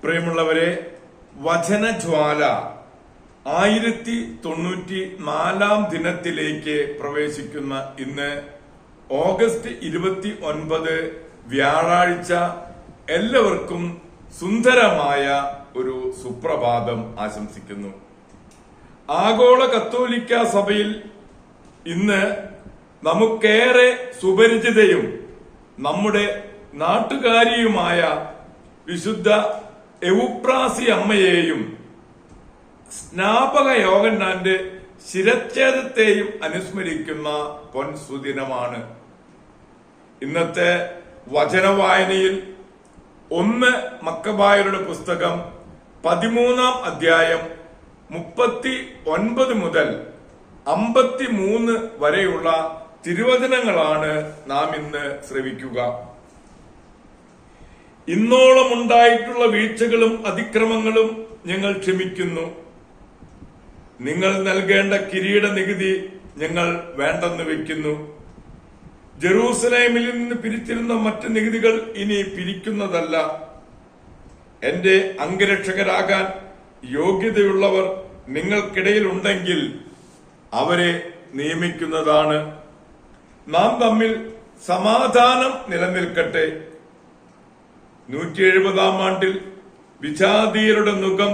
പ്രിയമുള്ളവരെ, വചനജ്വാല 1094 ദിനത്തിലേക്ക് പ്രവേശിക്കുന്ന ഇന്ന് ഓഗസ്റ്റ് 29 വ്യാഴാഴ്ച എല്ലാവർക്കും സുന്ദരമായ ഒരു സുപ്രഭാതം ആശംസിക്കുന്നു. ആഗോള കത്തോലിക്ക സഭയിൽ ഇന്ന് നമുക്കേറെ സുപരിചിതയും നമ്മുടെ നാട്ടുകാരിയുമായ വിശുദ്ധ എവുപ്രാസി അമ്മയെയും സ്നാപക യോഹന്നാന്റെ ശിരച്ഛേദത്തെയും അനുസ്മരിക്കുന്ന പൊൻസുദിനമാണ്. ഇന്നത്തെ വചനവായനയിൽ 1 മക്കബായരുടെ പുസ്തകം 13-ാം അധ്യായം 39 മുതൽ 53 വരെയുള്ള തിരുവചനങ്ങളാണ് നാം ഇന്ന് ശ്രവിക്കുക. ഇന്നോളം ഉണ്ടായിട്ടുള്ള വീഴ്ചകളും അതിക്രമങ്ങളും ഞങ്ങൾ ക്ഷമിക്കുന്നു. നിങ്ങൾ നൽകേണ്ട കിരീട നികുതി ഞങ്ങൾ വേണ്ടെന്ന് വെക്കുന്നു. ജെറൂസലേമിൽ നിന്ന് പിരിച്ചിരുന്ന മറ്റ് നികുതികൾ ഇനി പിരിക്കുന്നതല്ല. എന്റെ അംഗരക്ഷകരാകാൻ യോഗ്യതയുള്ളവർ നിങ്ങൾക്കിടയിൽ ഉണ്ടെങ്കിൽ അവരെ നിയമിക്കുന്നതാണ്. നാം തമ്മിൽ സമാധാനം നിലനിൽക്കട്ടെ. 170-ാം ആണ്ടിൽ വിജാതീയരുടെ നുകം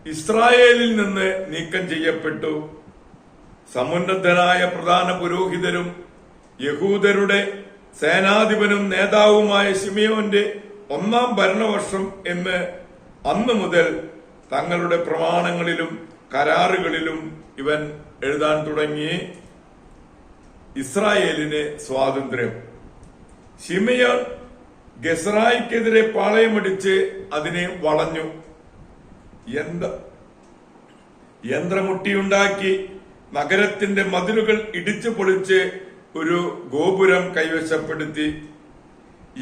ഇസ്രായേലിൽ നിന്ന് നീക്കം ചെയ്യപ്പെട്ടു. സമുന്നതനായ പ്രധാന പുരോഹിതരും യഹൂദരുടെ സേനാധിപനും നേതാവുമായ ശിമയോന്റെ 1-ാം ഭരണവർഷം എന്ന് അന്നു മുതൽ തങ്ങളുടെ പ്രമാണങ്ങളിലും കരാറുകളിലും ഇവൻ എഴുതാൻ തുടങ്ങി. ഇസ്രായേലിന് സ്വാതന്ത്ര്യം. ശിമയോൻ ഗസ്രായിക്കെതിരെ പാളയമടിച്ച് അതിനെ വളഞ്ഞു. യന്ത്രമുട്ടിയുണ്ടാക്കി നഗരത്തിന്റെ മതിലുകൾ ഇടിച്ചു പൊളിച്ച് ഒരു ഗോപുരം കൈവശപ്പെടുത്തി.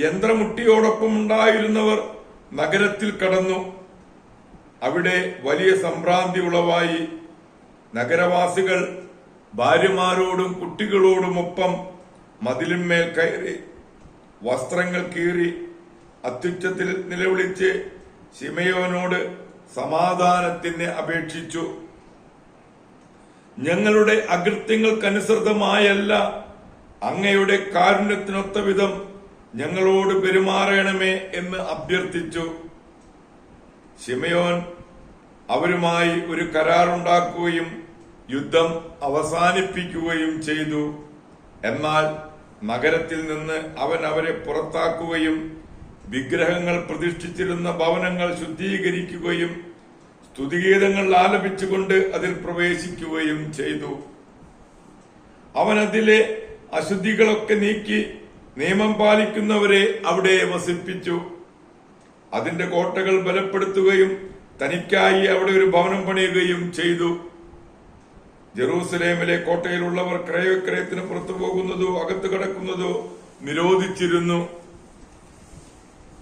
യന്ത്രമുട്ടിയോടൊപ്പം ഉണ്ടായിരുന്നവർ നഗരത്തിൽ കടന്നു. അവിടെ വലിയ സംഭ്രാന്തി ഉളവായി. നഗരവാസികൾ ഭാര്യമാരോടും കുട്ടികളോടുമൊപ്പം മതിലിന്മേൽ കയറി വസ്ത്രങ്ങൾ കീറി അത്യുച്ചത്തിൽ നിലവിളിച്ച് ശിമയോനോട് സമാധാനത്തിന് അപേക്ഷിച്ചു. ഞങ്ങളുടെ അകൃത്യങ്ങൾക്കനുസൃതമായല്ല, അങ്ങയുടെ കാരുണ്യത്തിനൊത്ത വിധം ഞങ്ങളോട് പെരുമാറണമേ എന്ന് അഭ്യർത്ഥിച്ചു. ശിമയോൻ അവരുമായി ഒരു കരാറുണ്ടാക്കുകയും യുദ്ധം അവസാനിപ്പിക്കുകയും ചെയ്തു. എന്നാൽ നഗരത്തിൽ നിന്ന് അവൻ അവരെ പുറത്താക്കുകയും വിഗ്രഹങ്ങൾ പ്രതിഷ്ഠിച്ചിരുന്ന ഭവനങ്ങൾ ശുദ്ധീകരിക്കുകയും സ്തുതിഗീതങ്ങൾ ആലപിച്ചുകൊണ്ട് അതിൽ പ്രവേശിക്കുകയും ചെയ്തു. അവൻ അതിലെ അശുദ്ധികളൊക്കെ നീക്കി നിയമം പാലിക്കുന്നവരെ അവിടെ വസിപ്പിച്ചു. അതിന്റെ കോട്ടകൾ ബലപ്പെടുത്തുകയും തനിക്കായി അവിടെ ഒരു ഭവനം പണിയുകയും ചെയ്തു. ജെറൂസലേമിലെ കോട്ടയിലുള്ളവർ ക്രയവിക്രയത്തിന് പുറത്തു പോകുന്നതോ അകത്ത് കടക്കുന്നതോ നിരോധിച്ചിരുന്നു.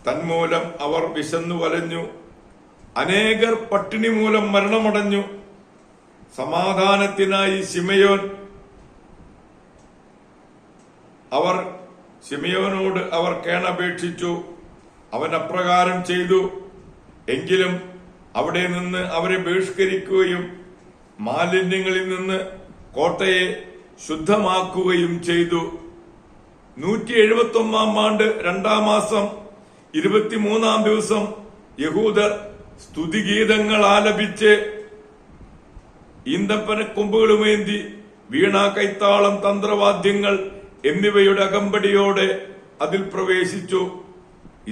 തന്മൂലം അവർ വിശന്നു വലഞ്ഞു. അനേകർ പട്ടിണി മൂലം മരണമടഞ്ഞു. സമാധാനത്തിനായി ശിമയോനോട് അവർ കേണപേക്ഷിച്ചു. അവൻ അപ്രകാരം ചെയ്തു. എങ്കിലും അവിടെ നിന്ന് അവരെ ബഹിഷ്കരിക്കുകയും മാലിന്യങ്ങളിൽ നിന്ന് കോട്ടയെ ശുദ്ധമാക്കുകയും ചെയ്തു. 171-ാം ആണ്ട് 2-ാം മാസം 23-ാം ദിവസം യഹൂദർ സ്തുതിഗീതങ്ങൾ ആലപിച്ച് ഈന്തപ്പന കൊമ്പുകളുമേന്തി വീണ, കൈത്താളം, തന്ത്രവാദ്യങ്ങൾ എന്നിവയുടെ അകമ്പടിയോടെ അതിൽ പ്രവേശിച്ചു.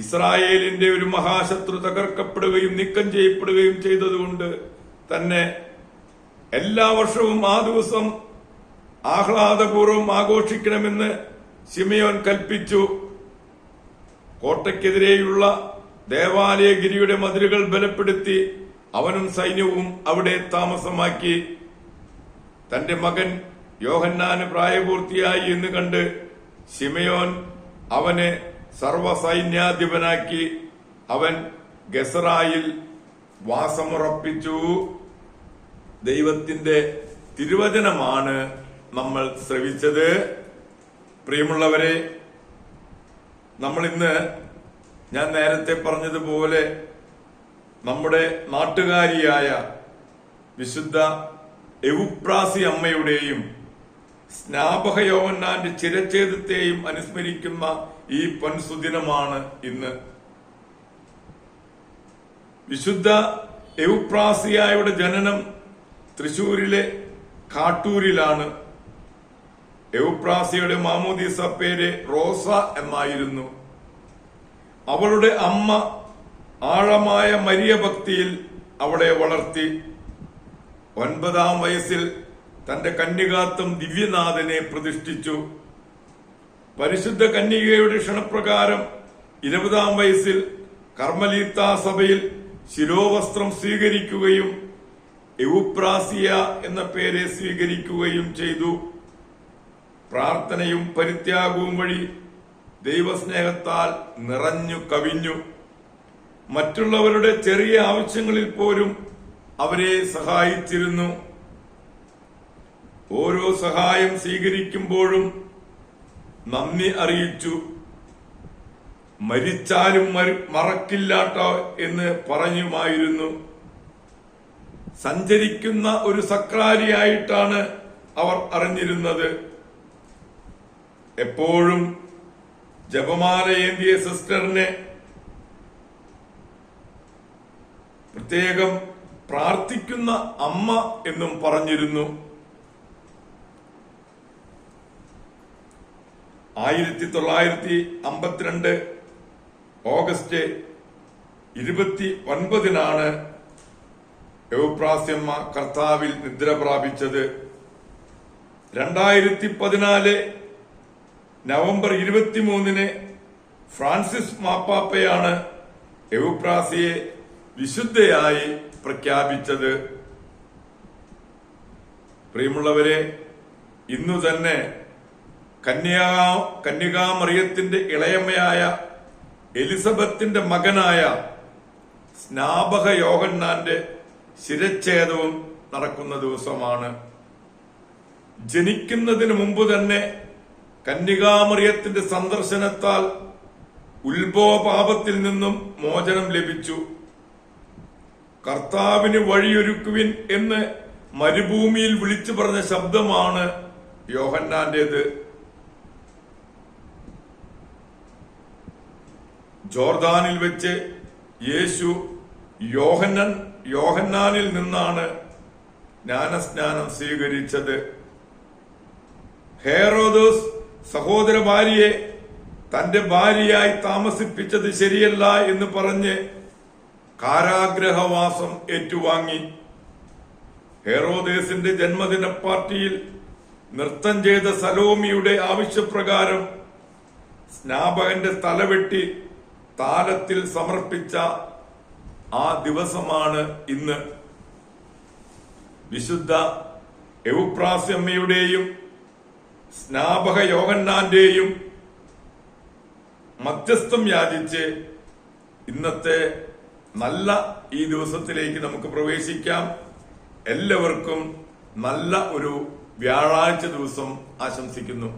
ഇസ്രായേലിന്റെ ഒരു മഹാശത്രു തകർക്കപ്പെടുകയും നീക്കം ചെയ്യപ്പെടുകയും ചെയ്തതുകൊണ്ട് തന്നെ എല്ലാ വർഷവും ആ ദിവസം ആഹ്ലാദപൂർവ്വം ആഘോഷിക്കണമെന്ന് ശിമയോൻ കൽപ്പിച്ചു. കോട്ടയ്ക്കെതിരെയുള്ള ദേവാലയഗിരിയുടെ മതിലുകൾ ബലപ്പെടുത്തി അവനും സൈന്യവും അവിടെ താമസമാക്കി. തന്റെ മകൻ യോഹന്നാന് പ്രായപൂർത്തിയായി എന്ന് കണ്ട് ശിമയോൻ അവനെ സർവസൈന്യാധിപനാക്കി. അവൻ ഗസ്രായിൽ വാസമുറപ്പിച്ചു. ദൈവത്തിന്റെ തിരുവചനമാണ് നമ്മൾ ശ്രവിച്ചത്. പ്രിയമുള്ളവരെ, നമ്മൾ ഇന്ന് ഞാൻ നേരത്തെ പറഞ്ഞതുപോലെ നമ്മുടെ നാട്ടുകാരിയായ വിശുദ്ധ എവുപ്രാസി അമ്മയുടെയും സ്നാപക യോഹന്നാന്റെ ചിരച്ഛേദത്തെയും അനുസ്മരിക്കുന്ന ഈ പൊൻസുദിനമാണ് ഇന്ന്. വിശുദ്ധ എവുപ്രാസിയായുടെ ജനനം തൃശൂരിലെ കാട്ടൂരിലാണ്. എവുപ്രാസിയുടെ മാമോദീസ പേര് റോസ എന്നായിരുന്നു. അവളുടെ അമ്മ ആഴമായ മരിയ ഭക്തിയിൽ അവളെ വളർത്തി. 9-ാം വയസ്സിൽ തന്റെ കന്യകാത്വം ദിവ്യനാഥനെ പ്രതിഷ്ഠിച്ചു. പരിശുദ്ധ കന്യകയുടെ ക്ഷണപ്രകാരം 20-ാം വയസ്സിൽ കർമ്മലീത്ത സഭയിൽ ശിരോവസ്ത്രം സ്വീകരിക്കുകയും എവുപ്രാസിയ എന്ന പേരെ സ്വീകരിക്കുകയും ചെയ്തു. പ്രാർത്ഥനയും പരിത്യാഗവും വഴി ദൈവസ്നേഹത്താൽ നിറഞ്ഞു കവിഞ്ഞു. മറ്റുള്ളവരുടെ ചെറിയ ആവശ്യങ്ങളിൽ പോലും അവരെ സഹായിച്ചിരുന്നു. ഓരോ സഹായം സ്വീകരിക്കുമ്പോഴും നന്ദി അറിയിച്ചു. മരിച്ചാലും മറക്കില്ലാട്ടോ എന്ന് പറഞ്ഞുമായിരുന്നു. സഞ്ചരിക്കുന്ന ഒരു സക്രാരിയായിട്ടാണ് അവർ അറിഞ്ഞിരുന്നത്. എപ്പോഴും ജപമാല ഏന്തിയ സിസ്റ്ററിനെ പ്രത്യേകം പ്രാർത്ഥിക്കുന്ന അമ്മ എന്നും പറഞ്ഞിരുന്നു. 1952 ഓഗസ്റ്റ് 29-നാണ് എവുപ്രാസ്യമ്മ കർത്താവിൽ നിദ്ര പ്രാപിച്ചത്. 2014 നവംബർ 23-ന് ഫ്രാൻസിസ് മാപ്പാപ്പയാണ് എവുപ്രാസിയെ വിശുദ്ധയായി പ്രഖ്യാപിച്ചത്. പ്രിയമുള്ളവരെ, ഇന്നു തന്നെ കന്യകാമറിയത്തിന്റെ ഇളയമ്മയായ എലിസബത്തിന്റെ മകനായ സ്നാപക യോഹന്നാന്റെ ശിരച്ഛേദവും നടക്കുന്ന ദിവസമാണ്. ജനിക്കുന്നതിന് മുമ്പ് തന്നെ കന്യകാമറിയത്തിന്റെ സന്ദർശനത്താൽ ഉത്ഭവപാപത്തിൽ നിന്നും മോചനം ലഭിച്ചു. കർത്താവിന് വഴിയൊരുക്കുവിൻ എന്ന് മരുഭൂമിയിൽ വിളിച്ചു പറഞ്ഞ ശബ്ദമാണ് യോഹന്നാന്റേത്. ജോർദാനിൽ വെച്ച് യേശു യോഹന്നാനിൽ നിന്നാണ് ജ്ഞാനസ്നാനം സ്വീകരിച്ചത്. ഹെരോദോസ് സഹോദര ഭാര്യയെ തന്റെ ഭാര്യയായി താമസിപ്പിച്ചത് ശരിയല്ല എന്ന് പറഞ്ഞ് കാരാഗ്രഹവാസം ഏറ്റുവാങ്ങി. ഹെരോദേസിന്റെ ജന്മദിന പാർട്ടിയിൽ നൃത്തം ചെയ്ത സലോമിയുടെ ആവശ്യപ്രകാരം സ്നാപകന്റെ തലവെട്ടി താലത്തിൽ സമർപ്പിച്ച ആ ദിവസമാണ് ഇന്ന്. വിശുദ്ധ എവുപ്രാസ്യമ്മയുടെയും സ്നാപക യോഹന്നാന്റെയും മധ്യസ്ഥം യാചിച്ച് ഇന്നത്തെ നല്ല ഈ ദിവസത്തിലേക്ക് നമുക്ക് പ്രവേശിക്കാം. എല്ലാവർക്കും നല്ല ഒരു വ്യാഴാഴ്ച ദിവസം ആശംസിക്കുന്നു.